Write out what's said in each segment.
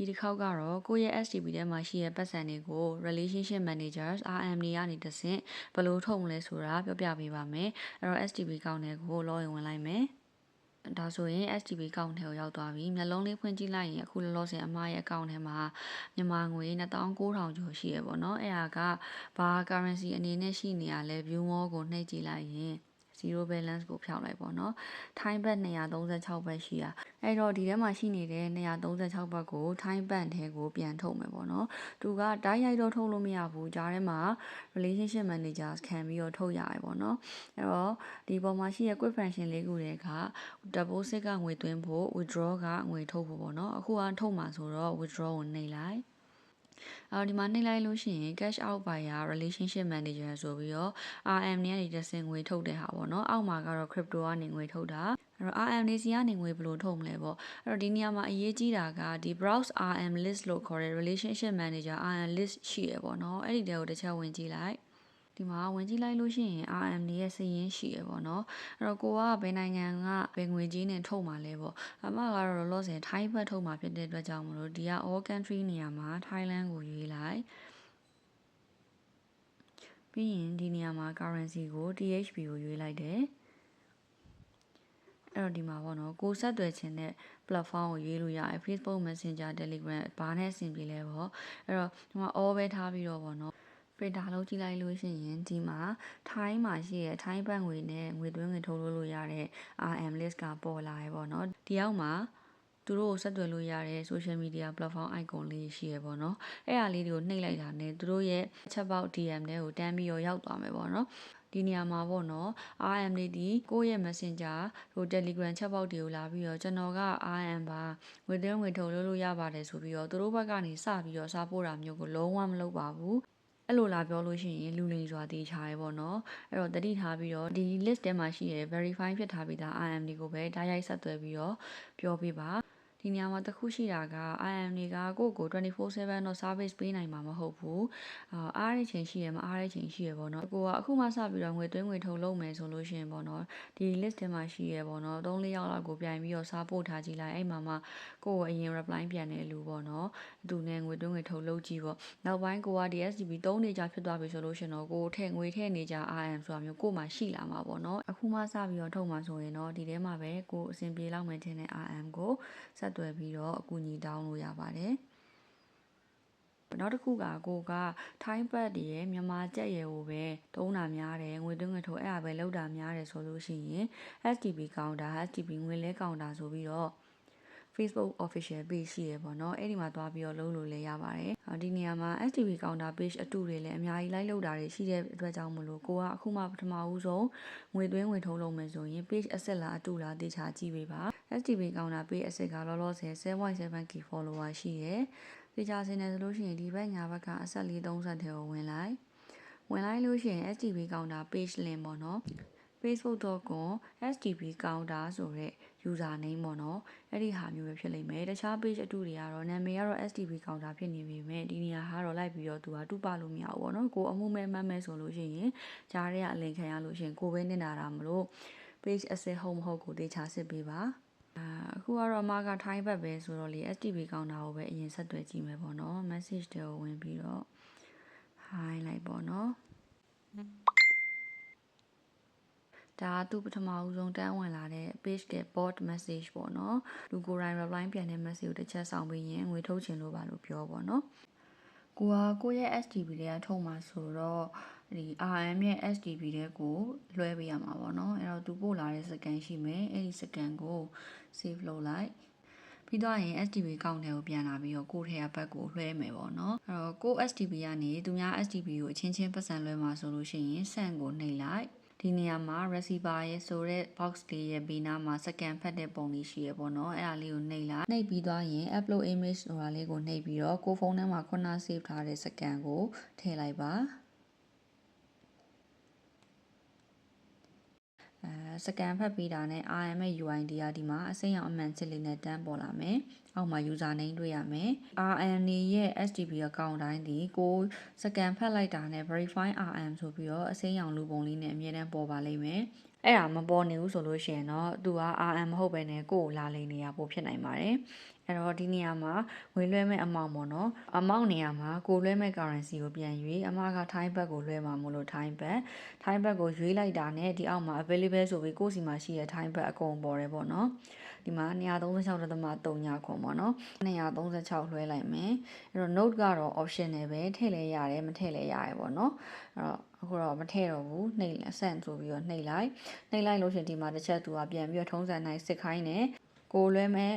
ဒီတစ်ခေါက်ကတော့ကိုယ့်ရဲ့ STB ထဲမှာရှိတဲ့ပတ်စံတွေကို relationship managers RM တွေကနေတဆင့်ဘယ်လိုထုတ်မလဲဆိုတာပြောပြပေးပါမယ်အဲ့တော့ STB ကောင်းတဲ့ကို login ဝင်လိုက်မယ်ဒါဆိုရင် STB ကောင့်ထဲကိုရောက်သွားပြီမျက်လုံးလေးဖွင့်ကြည့်လိုက်ရင်အခုလောလောဆယ်အမရဲ့အကောင့်ထဲမှာမြန်မာငွေ29,000ကျော်ရှိရပေါ့နော်အဲ့ဒါကဘာ currency အနေနဲ့ရှိနေရလဲ view more ကိုနှိပ်ကြည့်လိုက်ရင်0 balance ကိုဖျောက်လိုက်ပေါ့နော်ထိုင်းဘတ်236ဘတ်ရှိရအဲ့တော့ဒီထဲမှာရှိနေတဲ့236ဘတ်ကိုထိုင်းဘတ်ထဲကိုပြန်ထုတ်မယ်ပေါ့နော်သူကတိုက်ရိုက်တော့ထုတ်လို့မရဘူးကြားထဲမှာ relationship managers ခံပြီးတော့ထုတ်ရတယ်ပေါ့နော်အဲ့တော့ဒီပေါ်မှာရှိတဲ့ quick function လေးခုတွေက deposit ကငွေသွင်းဖို့ withdraw ကငွေထုတ်ဖို့ပေါ့နော်အခုကထုတ်မှာဆိုတော့ withdraw ကိုနှိပ်လိုက်အော်ဒီမှာနှိပ်လိုက်လို့ရှိရင် cash out buyer relationship manager ဆိုပြီးတော့ RM နဲ့နေတဆင့်ငွေထုတ်တဲ့ဟာပေါ့နော်အောက်မှာကတော့ crypto ကနေငွေထုတ်တာအဲ့တော့ RM နေစီကနေငွေဘယ်လိုထုတ်မလဲပေါ့အဲ့တော့ဒီနေရာမှာအရေးကြီးတာကဒီ browse RM list လို့ခေါ်တဲ့ relationship manager RM list ရှိရပေါ့နော်အဲ့ဒီတဲကိုတစ်ချက်ဝင်ကြည့်လိုက်ဒီမှာဝင်ကြည့်လိုက်လို့ရှိရင် RM ရဲ့စာရင်းရှိရပေါ့နော်အဲ့တော့ကိုကဘယ်နိုင်ငံကဘယ်ငွေကြီးနဲ့ထုတ်မှာလဲပေါ့အမကတော့လောလောဆယ်ထိုင်းဘတ်ထုတ်မှာဖြစ်တဲ့အတွက်ကြောင့်မလို့ဒီက all country နေရာမှာ Thailand ကိုရွေးလိုက်ပြီးရင်ဒီနေရာမှာ currency ကို THB ကိုရွေးလိုက်တယ်အဲ့တော့ဒီမှာပေါ့နော်ကိုဆက်သွယ်ခြင်းတဲ့ platform ကိုရွေးလို့ရတယ် Facebook Messenger Telegram ဘာနဲ့အဆင်ပြေလဲပေါ့အဲ့တော့ဒီမှာ all ပဲထားပြီးတော့ပေါ့နော်filter လုပ်ကြည့်လိုက်လို့ရှိရင်ဒီမှာထိုင်းမှာရှိရဲ့ထိုင်းဘတ်ငွေနဲ့ငွေသွင်းငွေထုတ်လို့ရတဲ့ RM list ကပေါ်လာရပေါ့နော်ဒီအောက်မှာသူတို့ကိုဆက်သွယ်လို့ရတဲ့ social media platform icon လေးရှိရပေါ့နော်အဲ့အားလေးတွေကိုနှိပ်လိုက်တာနဲ့သူတို့ရဲ့ chatbot DM တွေကိုတန်းပြီးတော့ရောက်သွားမယ်ပေါ့နော်ဒီနေရာမှာပေါ့နော် RM တွေဒီကိုယ့်ရဲ့ Messenger ဟို Telegram chatbot တွေကိုလာပြီးတော့ကျွန်တော်က RM ပါငွေသွင်းငွေထုတ်လို့ရပါတယ်ဆိုပြီးတော့သူတို့ဘက်ကနေစပြီးတော့စာပို့တာမျိုးကိုလုံးဝမလုပ်ပါဘူးအဲ့လိုလာပြောလို့ရှိရင်လူလိမ်စွာတည်ချရဲပေါ့နော်အဲ့တော့တတိထားပြီးတော့ဒီ list ထဲမှာရှိရ verify ဖြစ်ထားပြီးသား RM တွေကိုပဲဓာတ်ရိုက်ဆက်သွယ်ပြီးတော့ပြောပြပါဒီနေရာမှာတစ်ခုရှိတာက IM တွေကကိုယ့်ကို 24/7 တော့ service ပေးနိုင်မှာမဟုတ်ဘူးအားရချိန်ရှိရမအားရချိန်ရှိရပေါ့နော်ကိုကအခုမှစပြီးတော့ငွေသွင်းငွေထုတ်လုပ်မယ်ဆိုလို့ရှိရင်ပေါ့နော်ဒီ list ထဲမှာရှိရပေါ့နော်3-4ယောက်လောက်ကိုပြန်ပြီးတော့စားပို့ထားကြည့်လိုက်အဲ့မှာမှကိုယ်အရင် reply ပြန်တဲ့လူပေါ့နော်သူနဲ့ငွေသွင်းငွေထုတ်လုပ်ကြည့်ပေါ့နောက်ပိုင်းကိုကဒီ SDB 3နေကြဖြစ်သွားပြီဆိုလို့ရှိရင်တော့ကိုထည့်ငွေထည့်နေကြ RM ဆိုတာမျိုးကိုမှရှိလာမှာပေါ့နော်အခုမှစပြီးတော့ထုတ်မှာဆိုရင်တော့ဒီထဲမှာပဲကိုအဆင်ပြေလောက်မယ်ထင်တဲ့ RM ကိုဆက်သွယ်ပြီးတော့အကူအညီတောင်းလို့ရပါတယ်နောက်တစ်ခုကကိုကထိုင်းဘတ်တွေရဲ့မြန်မာကျပ်ရဲ့ကိုပဲတုံးတာများတယ်ငွေသွင်းငွေထုတ်အဲ့ဒါပဲလောက်တာများတယ်ဆိုလို့ရှိရင် STB ကောင်တာ STB ငွေလဲကောင်တာဆိုပြီးတော့ Facebook official page ရှိရပေါ့နော်အဲ့ဒီမှာသွားပြီးတော့လုပ်လို့လည်းရပါတယ်ဒီနေရာမှာ STB counter page အတူတွေလည်းအများကြီးလိုက်လုပ်တာတွေရှိတဲ့အတွက်ကြောင့်မလို့ကိုကအခုမှပထမဦးဆုံးငွေသွင်းငွေထုတ်လုပ်မယ်ဆိုရင် page asset လားအတူလားတေချာကြည့်ပေးပါ STB counter page asset ကလောလောဆယ် 7.7k follower ရှိရယ်တေချာစင်တယ်ဆိုလို့ရှိရင်ဒီဘက်ညာဘက်ကအဆက်430ထဲကိုဝင်လိုက်လို့ရှိရင် STB counter page link ပေါ့နော်facebook.com STB counter ဆိုတဲ့ user name ပေါ့နော်အဲ့ဒီဟာမျိုးပဲဖြစ်လိမ့်မယ်တခြား page အတူတွေကတော့နာမည်ကတော့ STB counter ဖြစ်နေပြီမဲ့ဒီနေရာကတော့လိုက်ပြီးတော့သူကတူပလို့မရဘူးပေါ့နော်ကိုအမှုမဲ့မှတ်မဲ့ဆိုလို့ရှိရင်ကြားထဲကအလင်ခံရလို့ရှိရင်ကိုပဲနစ်နာတာမလို့ page asset ဟုတ်မဟုတ်ကိုတေချာစစ်ပေးပါအခုကတော့အမကထိုင်းဘက်ပဲဆိုတော့လေ STB counter ကိုပဲအရင်ဆက်သွယ်ကြည့်မယ်ပေါ့နော် message တွေကိုဝင်ပြီးတော့ hi လိုက်ပေါ့နော်ဒါသူပထမဦးဆုံးတန်းဝင်လာတဲ့ page တဲ့ bot message ပေါ့နော်လူကိုယ်တိုင် reply ပြန်တဲ့ message ကိုတစ်ချက်ဆောင်ပြီးရင်ငွေထုတ်ချင်လို့ပါလို့ပြောပေါ့နော်ကိုရဲ့ STB တွေကထုတ်မှာဆိုတော့ဒီ RM ရဲ့ STB တွေကိုလွှဲပေးရမှာပေါ့နော်အဲ့တော့သူပို့လာတဲ့စကန်ရှိမယ်အဲ့ဒီစကန်ကို save လုပ်လိုက်ပြီးတော့ရင် STB ကောင့်ထဲကိုပြန်လာပြီးတော့ကိုယ့်ထဲကဘက်ကိုလွှဲမယ်ပေါ့နော်အဲ့တော့ကို STB ကနေသူများ STB ကိုအချင်းချင်းပတ်စံလွှဲမှာဆိုလို့ရှိရင် send ကိုနှိပ်လိုက်ဒီနေရာမှာ receiver ရဲ့ဆိုတဲ့ box လေးရဲ့ဘေးနားမှာ scan ဖတ်တဲ့ပုံလေးရှိရပေါ့နော်အဲ့ဒါလေးကိုနှိပ်လိုက်နှိပ်ပြီးသွားရင် upload image ဆိုတာလေးကိုနှိပ်ပြီးတော့ကိုဖုန်းထဲမှာခုန save ထားတဲ့ scan ကိုထည့်လိုက်ပါစကန်ဖတ်ပြီးတာနဲ့ RM ရဲ့ UID ကဒီမှာအစိမ်းရောင်အမှန်ချစ်လေးနဲ့တန်းပေါ်လာမယ်။အောက်မှာ user name တွေ့ရမယ်။ RM ရဲ့ STB account တိုင်းဒီကိုစကန်ဖတ်လိုက်တာနဲ့ verify RM ဆိုပြီးတော့အစိမ်းရောင်လူပုံလေးနဲ့အမြဲတမ်းပေါ်ပါလိမ့်မယ်။အဲ့ဒါမပေါ်နေဘူးဆိုလို့ရှိရင်တော့သူက RM မဟုတ်ဘဲနဲ့ကိုယ်လာလိမ့်နေတာပို့ဖြစ်နိုင်ပါတယ်။ အဲ့တော့ဒီနေရာမှာငွေလွှဲမဲ့အမောင့်ပေါ့နော်အမောင့်နေရာမှာကိုလွှဲမဲ့ currency ကိုပြန်ရွေးအမကထိုင်းဘတ်ကိုလွှဲမှာမို့လို့ထိုင်းဘတ်ကိုရွေးလိုက်တာနဲ့ဒီအောက်မှာ available ဆိုပြီးကိုယ့်စီမှာရှိတဲ့ထိုင်းဘတ်အကုန်ပေါ်တယ်ပေါ့နော်ဒီမှာ236.3ခွန်ပေါ့နော်236လွှဲလိုက်မယ်အဲ့တော့ note ကတော့ optional ပဲထည့်လဲရတယ်မထည့်လဲရတယ်ပေါ့နော်အဲ့တော့အခုတော့မထည့်တော့ဘူးနှိပ်အဆန့်ဆိုပြီးတော့နှိပ်လိုက်လို့ရှင်ဒီမှာတစ်ချက်သူကပြန်ပြီးတော့ထုံးစံနိုင်စစ်ခိုင်းတယ်ကိုလွှဲမဲ့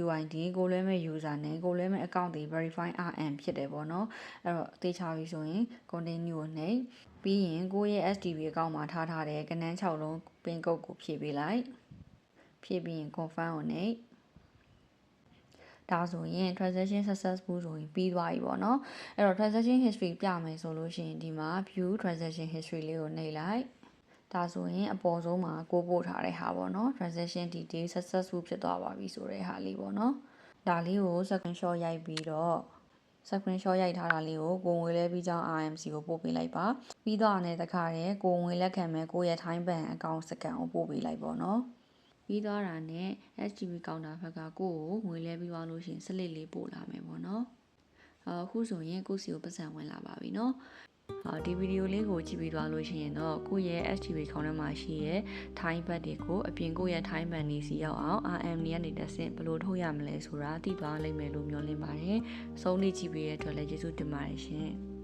UID ကိုလွှဲမဲ့ user နဲ့ကိုလွှဲမဲ့ account တွေ verify RM ဖြစ်တယ်ပေါ့နော်အဲ့တော့အသေးချပြီဆိုရင် continue ကိုနှိပ်ပြီးရင်ကိုရဲ့ STB account မှာထားတဲ့ကနန်း6လုံး pin code ကိုဖြည့်ပေးလိုက်ဖြည့်ပြီးရင် confirm ကိုနှိပ်ဒါဆိုရင် transaction successful ဆိုရင်ပြီးသွားပြီပေါ့နော်အဲ့တော့ transaction history ပြမယ်ဆိုလို့ရှိရင်ဒီမှာ view transaction history လေးကိုနှိပ်လိုက်ဒါဆိုရင်အပေါ်ဆုံးမှာကိုပို့ထားတဲ့ဟာပေါ့နော် transaction detail successful ဖြစ်သွားပါပြီဆိုတဲ့ဟာလေးပေါ့နော်ဒါလေးကို screenshot ရိုက်ပြီးတော့ screenshot ရိုက်ထားတာလေးကိုငွေလဲပြီးကြောင်း RMC ကိုပို့ပေးလိုက်ပါပြီးတော့လည်းတခါတည်းကိုငွေလက်ခံမဲ့ကိုရဲ့ Thai Bank account စကန်ကိုပို့ပေးလိုက်ပေါ့နော်ပြီးသွားတာနဲ့ STB ကောင်တာဘက်ကကိုငွေလဲပြီးသွားလို့ရှိရင်စလစ်လေးပို့လာမယ်ပေါ့နော်အခုဆိုရင်ကိုစီကိုပတ်စံဝင်လာပါပြီနော်ဒီဗီဒီယိုလေးကိုကြည့်ပြီးသွားလို့ရှိရင်တော့ကိုယ့်ရဲ့ STB ခေါင်းထဲမှာရှိရဲ့ Thai Bank တွေကိုအပြင်ကိုယ့်ရဲ့ Thai Bank နေစီရောက်အောင် RM နေကနေတစ်ဆင့်ဘယ်လိုထုတ်ရမလဲဆိုတာသိသွားလိမ့်မယ်လို့မျှော်လင့်ပါတယ်။ဆုံးနေကြည့်ပေးတဲ့အတွက်လည်းကျေးဇူးတင်ပါတယ်ရှင်။